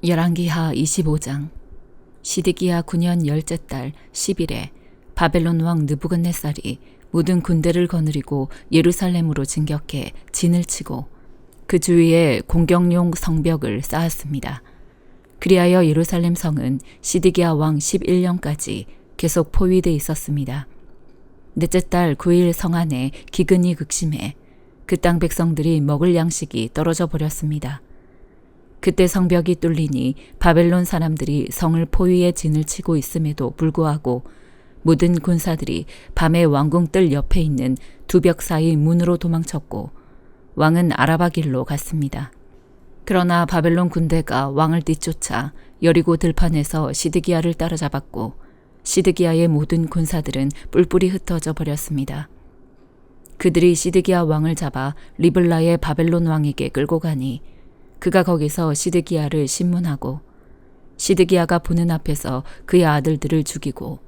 열왕기하 25장. 시드기야 9년 10째 달 10일에 바벨론 왕 느부갓네살이 모든 군대를 거느리고 예루살렘으로 진격해 진을 치고 그 주위에 공격용 성벽을 쌓았습니다. 그리하여 예루살렘 성은 시드기야 왕 11년까지 계속 포위돼 있었습니다. 넷째 달 9일 성 안에 기근이 극심해 그 땅 백성들이 먹을 양식이 떨어져 버렸습니다. 그때 성벽이 뚫리니 바벨론 사람들이 성을 포위해 진을 치고 있음에도 불구하고 모든 군사들이 밤에 왕궁 뜰 옆에 있는 두 벽 사이 문으로 도망쳤고 왕은 아라바 길로 갔습니다. 그러나 바벨론 군대가 왕을 뒤쫓아 여리고 들판에서 시드기야를 따라잡았고 시드기야의 모든 군사들은 뿔뿔이 흩어져 버렸습니다. 그들이 시드기야 왕을 잡아 리블라의 바벨론 왕에게 끌고 가니 그가 거기서 시드기야를 신문하고 시드기야가 보는 앞에서 그의 아들들을 죽이고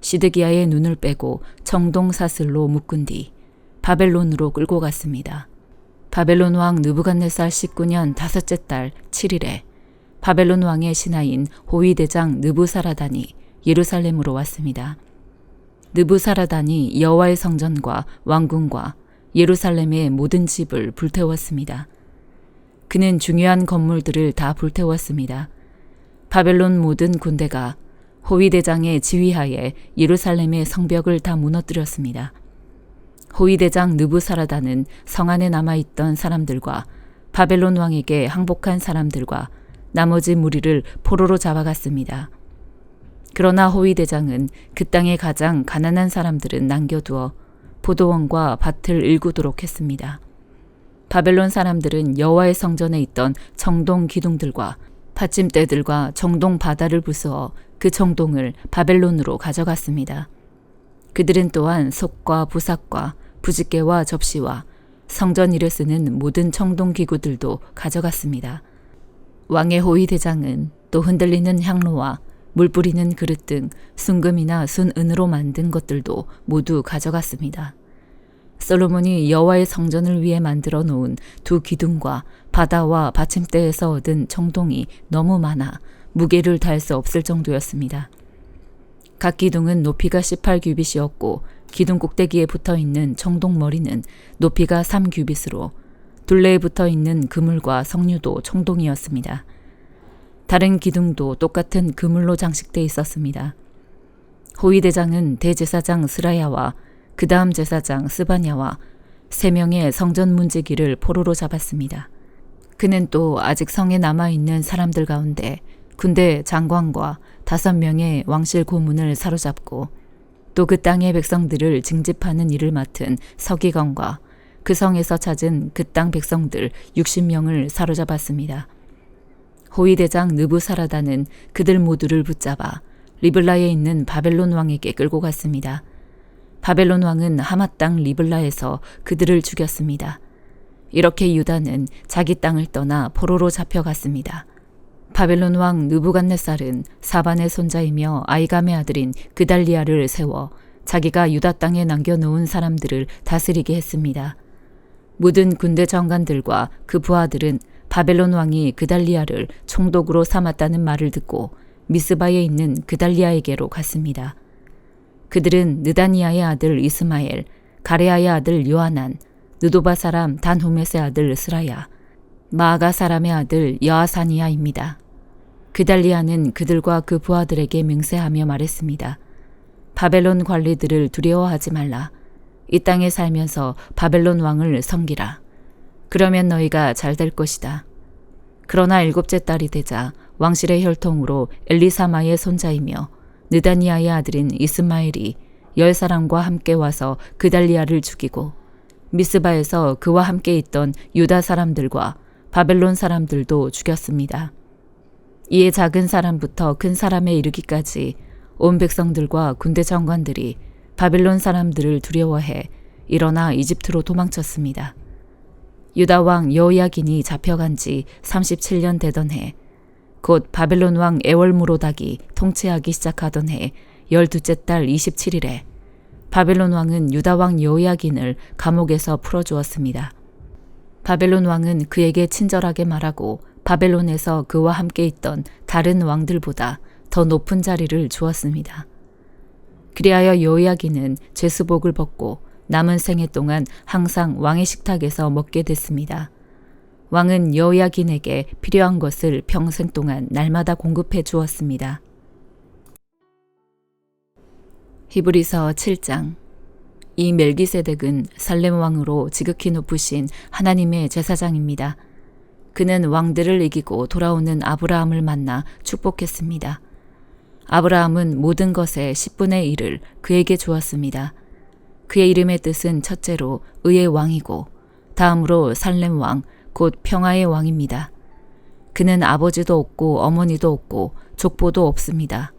시드기야의 눈을 빼고 청동 사슬로 묶은 뒤 바벨론으로 끌고 갔습니다. 바벨론 왕 느부갓네살 19년 5째 달 7일에 바벨론 왕의 신하인 호위대장 느부사라단이 예루살렘으로 왔습니다. 느부사라단이 여호와의 성전과 왕궁과 예루살렘의 모든 집을 불태웠습니다. 그는 중요한 건물들을 다 불태웠습니다. 바벨론 모든 군대가 호위대장의 지휘하에 예루살렘의 성벽을 다 무너뜨렸습니다. 호위대장 느부사라단은 성 안에 남아있던 사람들과 바벨론 왕에게 항복한 사람들과 나머지 무리를 포로로 잡아갔습니다. 그러나 호위대장은 그 땅의 가장 가난한 사람들은 남겨두어 포도원과 밭을 일구도록 했습니다. 바벨론 사람들은 여호와의 성전에 있던 청동 기둥들과 받침대들과 청동 바다를 부수어 그 청동을 바벨론으로 가져갔습니다. 그들은 또한 속과 부삭과 부싯개와 접시와 성전 일에 쓰는 모든 청동 기구들도 가져갔습니다. 왕의 호위대장은 또 흔들리는 향로와 물 뿌리는 그릇 등 순금이나 순은으로 만든 것들도 모두 가져갔습니다. 솔로몬이 여호와의 성전을 위해 만들어 놓은 두 기둥과 바다와 받침대에서 얻은 청동이 너무 많아 무게를 다할 수 없을 정도였습니다. 각 기둥은 높이가 18규빗이었고 기둥 꼭대기에 붙어있는 청동 머리는 높이가 3규빗으로 둘레에 붙어있는 그물과 석류도 청동이었습니다. 다른 기둥도 똑같은 그물로 장식돼 있었습니다. 호위대장은 대제사장 스라야와 그 다음 제사장 스바냐와 3명의 성전 문지기를 포로로 잡았습니다. 그는 또 아직 성에 남아있는 사람들 가운데 군대 장관과 5명의 왕실 고문을 사로잡고 또 그 땅의 백성들을 징집하는 일을 맡은 서기관과 그 성에서 찾은 그 땅 백성들 60명을 사로잡았습니다. 호위대장 느부사라단은 그들 모두를 붙잡아 리블라에 있는 바벨론 왕에게 끌고 갔습니다. 바벨론 왕은 하맛 땅 리블라에서 그들을 죽였습니다. 이렇게 유다는 자기 땅을 떠나 포로로 잡혀갔습니다. 바벨론 왕 느부갓네살은 사반의 손자이며 아이감의 아들인 그달리아를 세워 자기가 유다 땅에 남겨놓은 사람들을 다스리게 했습니다. 모든 군대 장관들과 그 부하들은 바벨론 왕이 그달리아를 총독으로 삼았다는 말을 듣고 미스바에 있는 그달리아에게로 갔습니다. 그들은 느다니아의 아들 이스마엘, 가레아의 아들 요하난, 느도바 사람 단후메스의 아들 스라야, 마아가 사람의 아들 여아사니아입니다. 그달리아는 그들과 그 부하들에게 맹세하며 말했습니다. 바벨론 관리들을 두려워하지 말라. 이 땅에 살면서 바벨론 왕을 섬기라. 그러면 너희가 잘 될 것이다. 그러나 7째 달이 되자 왕실의 혈통으로 엘리사마의 손자이며 느다니아의 아들인 이스마엘이 10사람과 함께 와서 그달리아를 죽이고 미스바에서 그와 함께 있던 유다 사람들과 바벨론 사람들도 죽였습니다. 이에 작은 사람부터 큰 사람에 이르기까지 온 백성들과 군대 장관들이 바벨론 사람들을 두려워해 일어나 이집트로 도망쳤습니다. 유다 왕 여호야긴이 잡혀간 지 37년 되던 해, 곧 바벨론 왕 에월무로닥이 통치하기 시작하던 해 12째 달 27일에 바벨론 왕은 유다 왕 여호야긴을 감옥에서 풀어주었습니다. 바벨론 왕은 그에게 친절하게 말하고 바벨론에서 그와 함께 있던 다른 왕들보다 더 높은 자리를 주었습니다. 그리하여 여호야긴은 제수복을 벗고 남은 생애 동안 항상 왕의 식탁에서 먹게 됐습니다. 왕은 여호야긴에게 필요한 것을 평생 동안 날마다 공급해 주었습니다. 히브리서 7장. 이 멜기세덱은 살렘 왕으로 지극히 높으신 하나님의 제사장입니다. 그는 왕들을 이기고 돌아오는 아브라함을 만나 축복했습니다. 아브라함은 모든 것의 10분의 1을 그에게 주었습니다. 그의 이름의 뜻은 첫째로 의의 왕이고 다음으로 살렘 왕, 곧 평화의 왕입니다. 그는 아버지도 없고 어머니도 없고 족보도 없습니다.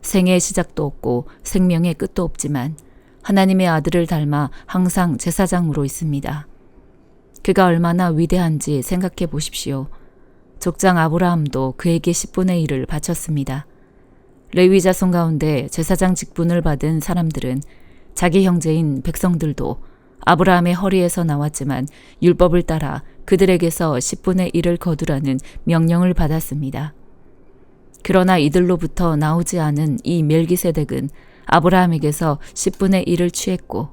생애의 시작도 없고 생명의 끝도 없지만 하나님의 아들을 닮아 항상 제사장으로 있습니다. 그가 얼마나 위대한지 생각해 보십시오. 족장 아브라함도 그에게 10분의 1을 바쳤습니다. 레위 자손 가운데 제사장 직분을 받은 사람들은 자기 형제인 백성들도 아브라함의 허리에서 나왔지만 율법을 따라 그들에게서 10분의 1을 거두라는 명령을 받았습니다. 그러나 이들로부터 나오지 않은 이 멜기세덱은 아브라함에게서 10분의 1을 취했고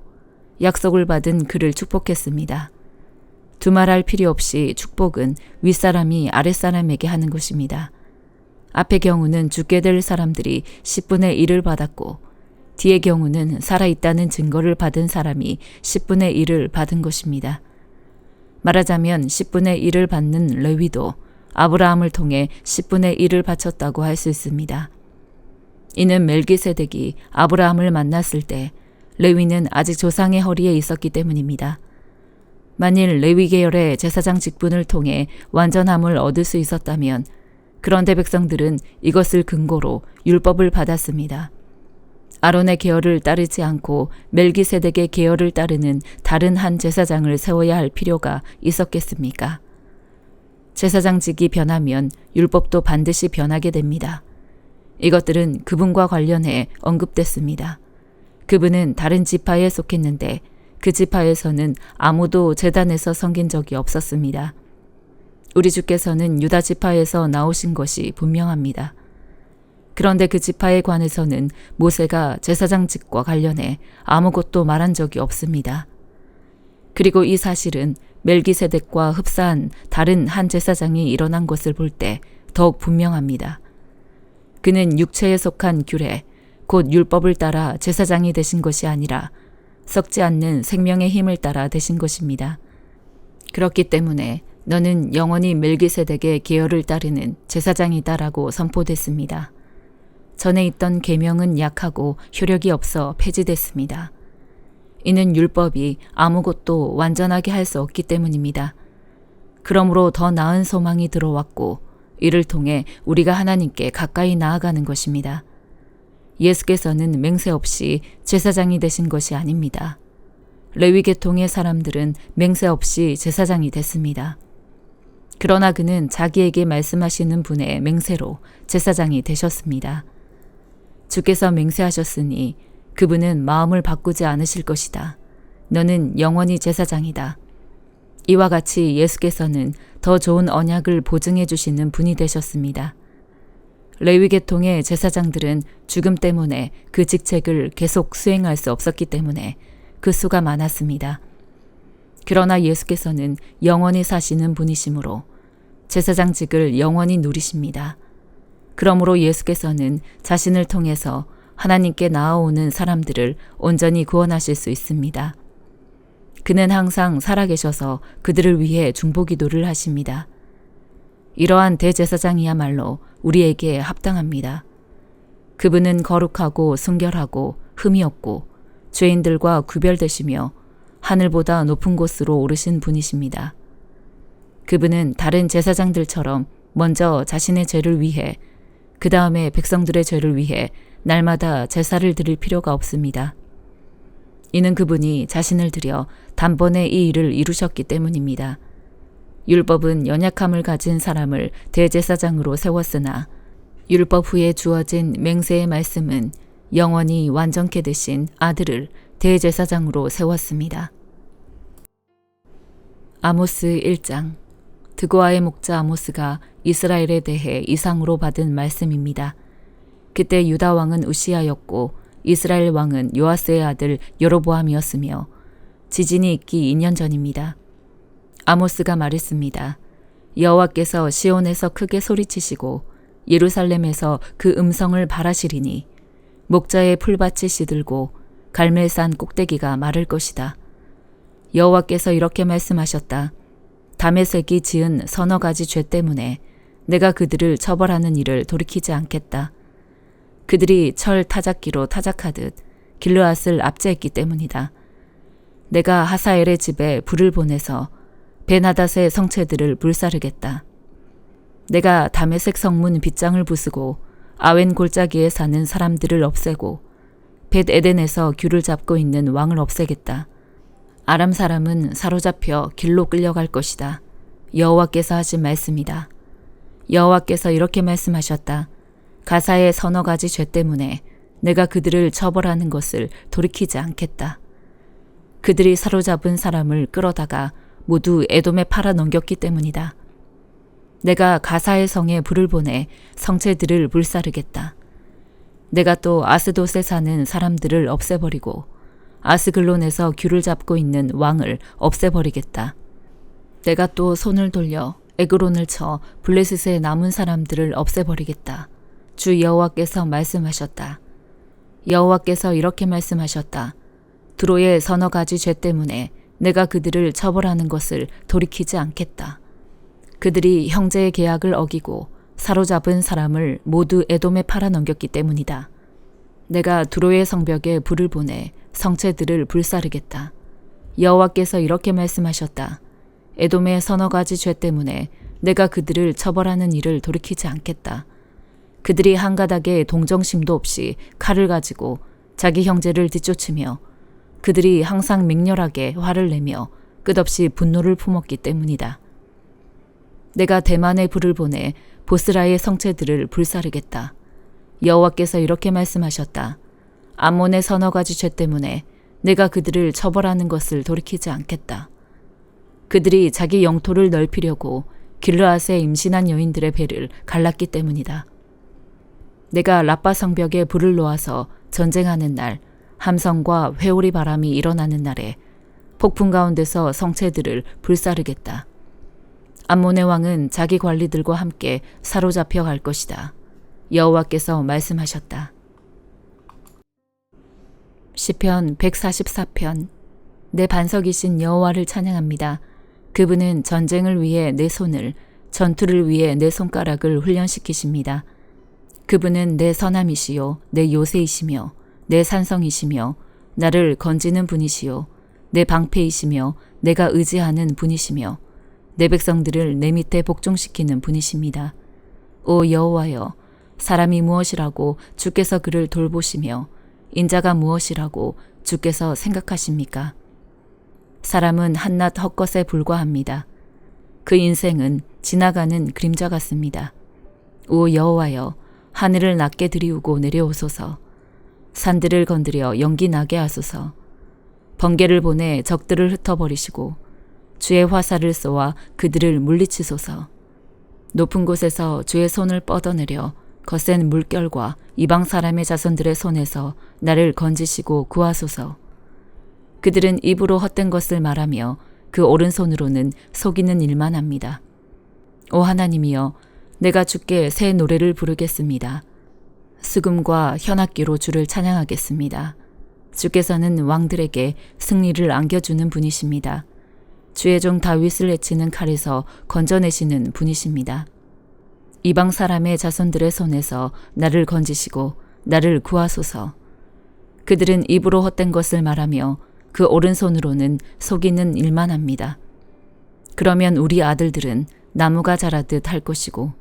약속을 받은 그를 축복했습니다. 두말할 필요 없이 축복은 윗사람이 아랫사람에게 하는 것입니다. 앞의 경우는 죽게 될 사람들이 10분의 1을 받았고 뒤의 경우는 살아있다는 증거를 받은 사람이 10분의 1을 받은 것입니다. 말하자면 10분의 1을 받는 레위도 아브라함을 통해 10분의 1을 바쳤다고 할 수 있습니다. 이는 멜기세덱이 아브라함을 만났을 때 레위는 아직 조상의 허리에 있었기 때문입니다. 만일 레위 계열의 제사장 직분을 통해 완전함을 얻을 수 있었다면 그런데 백성들은 이것을 근거로 율법을 받았습니다. 아론의 계열을 따르지 않고 멜기세덱의 계열을 따르는 다른 한 제사장을 세워야 할 필요가 있었겠습니까? 제사장직이 변하면 율법도 반드시 변하게 됩니다. 이것들은 그분과 관련해 언급됐습니다. 그분은 다른 지파에 속했는데 그 지파에서는 아무도 제단에서 섬긴 적이 없었습니다. 우리 주께서는 유다 지파에서 나오신 것이 분명합니다. 그런데 그 지파에 관해서는 모세가 제사장직과 관련해 아무것도 말한 적이 없습니다. 그리고 이 사실은 멜기세덱과 흡사한 다른 한 제사장이 일어난 것을 볼 때 더욱 분명합니다. 그는 육체에 속한 규례, 곧 율법을 따라 제사장이 되신 것이 아니라 썩지 않는 생명의 힘을 따라 되신 것입니다. 그렇기 때문에 너는 영원히 멜기세덱의 계열을 따르는 제사장이다라고 선포됐습니다. 전에 있던 계명은 약하고 효력이 없어 폐지됐습니다. 이는 율법이 아무것도 완전하게 할 수 없기 때문입니다. 그러므로 더 나은 소망이 들어왔고 이를 통해 우리가 하나님께 가까이 나아가는 것입니다. 예수께서는 맹세 없이 제사장이 되신 것이 아닙니다. 레위 계통의 사람들은 맹세 없이 제사장이 됐습니다. 그러나 그는 자기에게 말씀하시는 분의 맹세로 제사장이 되셨습니다. 주께서 맹세하셨으니 그분은 마음을 바꾸지 않으실 것이다. 너는 영원히 제사장이다. 이와 같이 예수께서는 더 좋은 언약을 보증해 주시는 분이 되셨습니다. 레위 계통의 제사장들은 죽음 때문에 그 직책을 계속 수행할 수 없었기 때문에 그 수가 많았습니다. 그러나 예수께서는 영원히 사시는 분이시므로 제사장직을 영원히 누리십니다. 그러므로 예수께서는 자신을 통해서 하나님께 나아오는 사람들을 온전히 구원하실 수 있습니다. 그는 항상 살아계셔서 그들을 위해 중보기도를 하십니다. 이러한 대제사장이야말로 우리에게 합당합니다. 그분은 거룩하고 순결하고 흠이 없고 죄인들과 구별되시며 하늘보다 높은 곳으로 오르신 분이십니다. 그분은 다른 제사장들처럼 먼저 자신의 죄를 위해 그 다음에 백성들의 죄를 위해 날마다 제사를 드릴 필요가 없습니다. 이는 그분이 자신을 들여 단번에 이 일을 이루셨기 때문입니다. 율법은 연약함을 가진 사람을 대제사장으로 세웠으나 율법 후에 주어진 맹세의 말씀은 영원히 완전케 되신 아들을 대제사장으로 세웠습니다. 아모스 1장. 드고아의 목자 아모스가 이스라엘에 대해 이상으로 받은 말씀입니다. 그때 유다 왕은 우시아였고 이스라엘 왕은 요아스의 아들 여로보암이었으며 지진이 있기 2년 전입니다. 아모스가 말했습니다. 여호와께서 시온에서 크게 소리치시고 예루살렘에서 그 음성을 바라시리니 목자의 풀밭이 시들고 갈멜산 꼭대기가 마를 것이다. 여호와께서 이렇게 말씀하셨다. 다메섹이 지은 서너 가지 죄 때문에 내가 그들을 처벌하는 일을 돌이키지 않겠다. 그들이 철 타작기로 타작하듯 길르앗을 압제했기 때문이다. 내가 하사엘의 집에 불을 보내서 베나닷의 성체들을 불사르겠다. 내가 다메섹 성문 빗장을 부수고 아웬 골짜기에 사는 사람들을 없애고 벳 에덴에서 귤을 잡고 있는 왕을 없애겠다. 아람 사람은 사로잡혀 길로 끌려갈 것이다. 여호와께서 하신 말씀이다. 여호와께서 이렇게 말씀하셨다. 가사의 서너 가지 죄 때문에 내가 그들을 처벌하는 것을 돌이키지 않겠다. 그들이 사로잡은 사람을 끌어다가 모두 에돔에 팔아 넘겼기 때문이다. 내가 가사의 성에 불을 보내 성체들을 불사르겠다. 내가 또 아스돗에 사는 사람들을 없애버리고 아스글론에서 귤을 잡고 있는 왕을 없애버리겠다. 내가 또 손을 돌려 에그론을 쳐 블레셋에 남은 사람들을 없애버리겠다. 주 여호와께서 말씀하셨다. 여호와께서 이렇게 말씀하셨다. 두로의 서너 가지 죄 때문에 내가 그들을 처벌하는 것을 돌이키지 않겠다. 그들이 형제의 계약을 어기고 사로잡은 사람을 모두 에돔에 팔아 넘겼기 때문이다. 내가 두로의 성벽에 불을 보내 성체들을 불사르겠다. 여호와께서 이렇게 말씀하셨다. 에돔의 서너 가지 죄 때문에 내가 그들을 처벌하는 일을 돌이키지 않겠다. 그들이 한 가닥의 동정심도 없이 칼을 가지고 자기 형제를 뒤쫓으며 그들이 항상 맹렬하게 화를 내며 끝없이 분노를 품었기 때문이다. 내가 대만에 불을 보내 보스라의 성체들을 불사르겠다. 여호와께서 이렇게 말씀하셨다. 암몬의 서너 가지 죄 때문에 내가 그들을 처벌하는 것을 돌이키지 않겠다. 그들이 자기 영토를 넓히려고 길르앗에 임신한 여인들의 배를 갈랐기 때문이다. 내가 라빠 성벽에 불을 놓아서 전쟁하는 날, 함성과 회오리 바람이 일어나는 날에 폭풍 가운데서 성체들을 불사르겠다. 암몬의 왕은 자기 관리들과 함께 사로잡혀 갈 것이다. 여호와께서 말씀하셨다. 시편 144편. 내 반석이신 여호와를 찬양합니다. 그분은 전쟁을 위해 내 손을, 전투를 위해 내 손가락을 훈련시키십니다. 그분은 내 선함이시요 내 요새이시며 내 산성이시며 나를 건지는 분이시요 내 방패이시며 내가 의지하는 분이시며 내 백성들을 내 밑에 복종시키는 분이십니다. 오 여호와여, 사람이 무엇이라고 주께서 그를 돌보시며 인자가 무엇이라고 주께서 생각하십니까? 사람은 한낱 헛것에 불과합니다. 그 인생은 지나가는 그림자 같습니다. 오 여호와여, 하늘을 낮게 들이우고 내려오소서. 산들을 건드려 연기 나게 하소서. 번개를 보내 적들을 흩어버리시고 주의 화살을 쏘아 그들을 물리치소서. 높은 곳에서 주의 손을 뻗어내려 거센 물결과 이방 사람의 자손들의 손에서 나를 건지시고 구하소서. 그들은 입으로 헛된 것을 말하며 그 오른손으로는 속이는 일만 합니다. 오 하나님이여, 내가 주께 새 노래를 부르겠습니다. 수금과 현악기로 주를 찬양하겠습니다. 주께서는 왕들에게 승리를 안겨주는 분이십니다. 주의 종 다윗을 해치는 칼에서 건져내시는 분이십니다. 이방 사람의 자손들의 손에서 나를 건지시고 나를 구하소서. 그들은 입으로 헛된 것을 말하며 그 오른손으로는 속이는 일만 합니다. 그러면 우리 아들들은 나무가 자라듯 할 것이고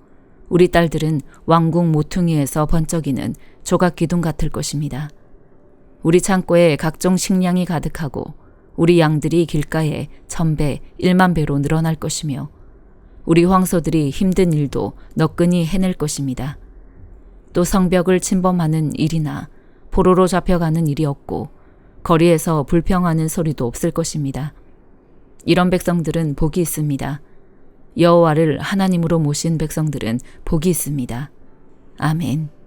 우리 딸들은 왕궁 모퉁이에서 번쩍이는 조각 기둥 같을 것입니다. 우리 창고에 각종 식량이 가득하고 우리 양들이 길가에 1000배, 10000배로 늘어날 것이며 우리 황소들이 힘든 일도 너끈히 해낼 것입니다. 또 성벽을 침범하는 일이나 포로로 잡혀가는 일이 없고 거리에서 불평하는 소리도 없을 것입니다. 이런 백성들은 복이 있습니다. 여호와를 하나님으로 모신 백성들은 복이 있습니다. 아멘.